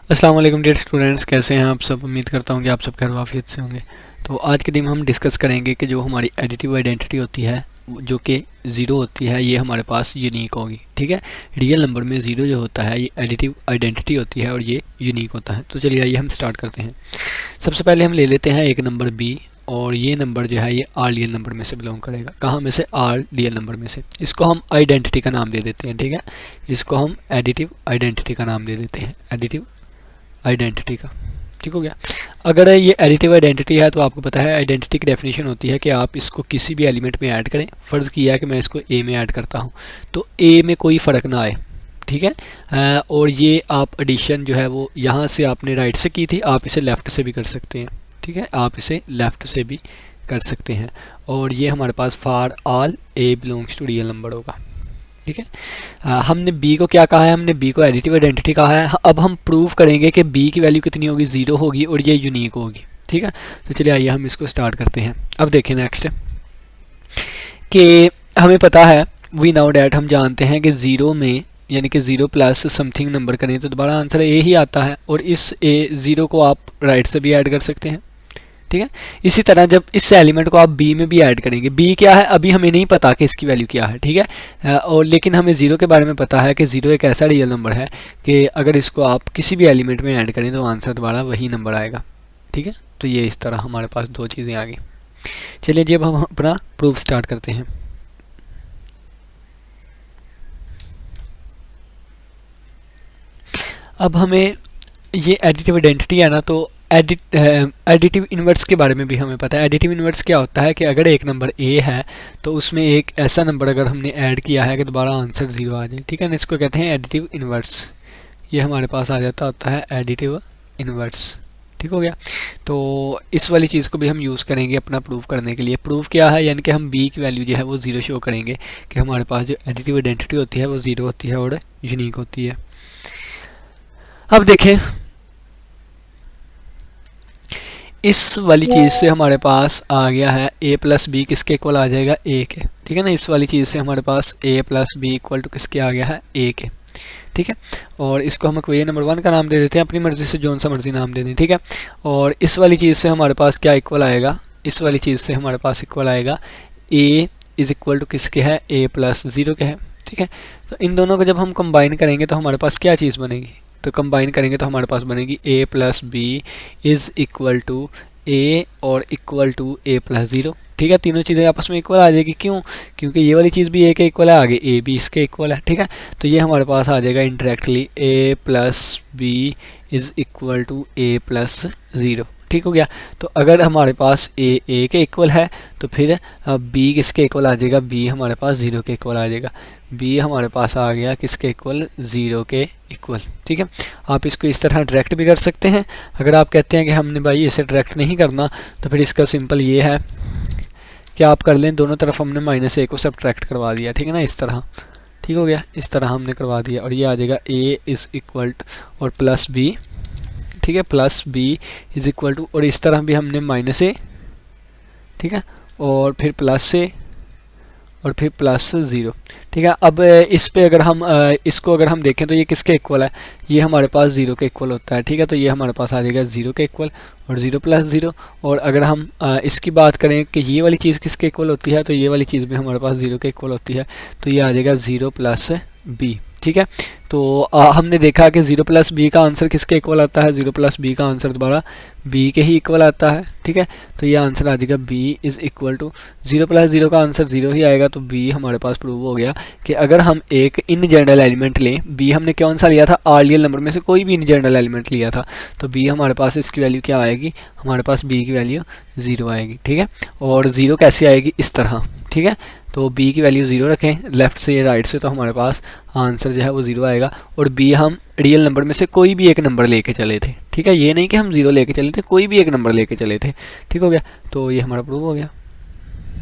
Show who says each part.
Speaker 1: अस्सलाम वालेकुम dear students, कैसे हैं आप सब। उम्मीद करता हूं कि आप सब खैर वाफियत से होंगे। तो आज के दिन हम डिस्कस करेंगे कि जो हमारी एडिटिव आइडेंटिटी होती है जो कि ज़ीरो होती है, ये हमारे पास यूनिक होगी। ठीक है, रियल नंबर में ज़ीरो जो होता है ये एडिटिव आइडेंटिटी होती है और ये यूनिक होता है। तो चलिए आइए हम स्टार्ट करते हैं। सबसे पहले हम ले लेते हैं एक नंबर बी, और ये नंबर जो है ये आर रियल नंबर में से बिलोंग करेगा। कहाँ में से? आर रियल नंबर में से। इसको हम आइडेंटिटी का नाम दे देते हैं। ठीक है, इसको हम एडिटिव आइडेंटिटी का नाम दे देते हैं, एडिटिव आइडेंटिटी का। ठीक हो गया। अगर ये एडिटिव आइडेंटिटी है तो आपको पता है आइडेंटिटी की डेफिनेशन होती है कि आप इसको किसी भी एलिमेंट में ऐड करें। फ़र्ज़ किया है कि मैं इसको ए में ऐड करता हूँ तो ए में कोई फ़र्क ना आए। ठीक है, और ये आप एडिशन जो है वो यहाँ से आपने राइट से की थी, आप इसे लेफ़्ट से भी कर सकते हैं। ठीक है, आप इसे लेफ़्ट से भी कर सकते हैं। और ये हमारे पास for all a belongs to real number होगा। ठीक है, हमने b को क्या कहा है? हमने b को एडिटिव आइडेंटिटी कहा है। अब हम प्रूव करेंगे कि b की वैल्यू कितनी होगी, ज़ीरो होगी और ये यूनिक होगी। ठीक है, तो चलिए आइए हम इसको स्टार्ट करते हैं। अब देखें नेक्स्ट कि हमें पता है वी नाउ डैट, हम जानते हैं कि ज़ीरो में यानी कि ज़ीरो प्लस समथिंग नंबर करें तो दोबारा आंसर ए ही आता है। और इस ए ज़ीरो को आप राइट से भी ऐड कर सकते हैं। ठीक है, इसी तरह जब इस एलिमेंट को आप बी में भी ऐड करेंगे, बी क्या है अभी हमें नहीं पता कि इसकी वैल्यू क्या है। ठीक है, और लेकिन हमें ज़ीरो के बारे में पता है कि ज़ीरो एक ऐसा रियल नंबर है कि अगर इसको आप किसी भी एलिमेंट में ऐड करें तो आंसर दोबारा वही नंबर आएगा। ठीक है, तो ये इस तरह हमारे पास दो चीज़ें आ गई। चलिए जी अब हम अपना प्रूफ स्टार्ट करते हैं। अब हमें ये एडिटिव आइडेंटिटी है ना, तो एडिटिव इन्वर्स के बारे में भी हमें पता है। एडिटिव इन्वर्स क्या होता है कि अगर एक नंबर ए है तो उसमें एक ऐसा नंबर अगर हमने ऐड किया है कि दोबारा आंसर ज़ीरो आ जाए। ठीक है ना, इसको कहते हैं एडिटिव इन्वर्स। ये हमारे पास आ जाता होता है एडिटिव इन्वर्स। ठीक हो गया। तो इस वाली चीज़ को भी हम यूज़ करेंगे अपना प्रूफ करने के लिए। प्रूफ क्या है? यानी कि हम बी की वैल्यू जो है वो ज़ीरो शो करेंगे कि हमारे पास जो एडिटिव आइडेंटिटी होती है वो ज़ीरो होती है और यूनिक होती है। अब देखें इस वाली चीज़ से हमारे पास आ गया है a प्लस बी किसके इक्वल आ जाएगा? a के। ठीक है ना, इस वाली चीज़ से हमारे पास a plus b equal to किसके आ गया है? a के। ठीक है, और इसको हम इक्वेशन नंबर 1 का नाम दे देते हैं, अपनी मर्ज़ी से जो सा मर्ज़ी नाम दे दें। ठीक है, और इस वाली चीज़ से हमारे पास क्या इक्वल आएगा? इस वाली चीज़ से हमारे पास इक्वल आएगा a इज़ इक्वल टू किसके है? a प्लस ज़ीरो के है। ठीक है, तो इन दोनों को जब हम कंबाइन करेंगे तो हमारे पास क्या चीज़ बनेगी? तो कंबाइन करेंगे तो हमारे पास बनेगी a plus b is equal to a और equal to a plus zero. ठीक है, तीनों चीज़ें आपस में इक्वल आ जाएगी। क्यों? क्योंकि ये वाली चीज़ भी a के इक्वल है, आगे a भी इसके इक्वल है। ठीक है, तो ये हमारे पास आ जाएगा indirectly a plus b is equal to a plus zero. ठीक हो गया। तो अगर हमारे पास a के इक्वल है तो फिर b किसके इक्वल आ जाएगा? b हमारे पास ज़ीरो के इक्वल आ जाएगा। b हमारे पास आ गया किसके इक्वल? ज़ीरो के इक्वल। ठीक है, आप इसको इस तरह डायरेक्ट भी कर सकते हैं। अगर आप कहते हैं कि हमने भाई इसे डायरेक्ट नहीं करना तो फिर इसका सिंपल ये है कि आप कर लें, दोनों तरफ हमने माइनस a को सब्ट्रैक्ट करवा दिया। ठीक है ना, इस तरह। ठीक हो गया, इस तरह हमने करवा दिया और ये आ जाएगा a इज़ इक्वल और प्लस b। ठीक है, plus b is equal to, और इस तरह भी हमने माइनस a। ठीक है, और फिर प्लस a और फिर प्लस ज़ीरो। ठीक है, अब इस पे अगर हम इसको अगर हम देखें तो ये किसके इक्वल है? ये हमारे पास ज़ीरो के इक्वल होता है। ठीक है, तो ये हमारे पास आ जाएगा ज़ीरो के इक्वल और ज़ीरो प्लस ज़ीरो। और अगर हम इसकी बात करें कि ये वाली चीज़ किसके इक्वल होती है, तो ये वाली चीज़ भी हमारे पास ज़ीरो के इक्वल होती है। तो ये आ जाएगा ज़ीरो प्लस बी। ठीक है, तो हमने देखा कि ज़ीरो प्लस बी का आंसर किसके इक्वल आता है? ज़ीरो प्लस बी का आंसर दोबारा बी के ही इक्वल आता है। ठीक है, तो ये आंसर आ जाएगा b is equal to zero plus zero का आंसर ज़ीरो ही आएगा। तो बी हमारे पास प्रूव हो गया कि अगर हम एक इन जनरल एलिमेंट लें, बी हमने कौन सा लिया था? आर रियल नंबर में से कोई भी इन जनरल एलिमेंट लिया था, तो बी हमारे पास इसकी वैल्यू क्या आएगी? हमारे पास बी की वैल्यू ज़ीरो आएगी। ठीक है, और ज़ीरो कैसे आएगी? इस तरह। ठीक है, तो b की वैल्यू ज़ीरो रखें लेफ़्ट से या राइट से, तो हमारे पास आंसर जो है वो ज़ीरो आएगा। और b हम रियल नंबर में से कोई भी एक नंबर लेके चले थे। ठीक है, ये नहीं कि हम ज़ीरो लेके चले थे, कोई भी एक नंबर लेके चले थे। ठीक हो गया, तो ये हमारा प्रूव हो गया।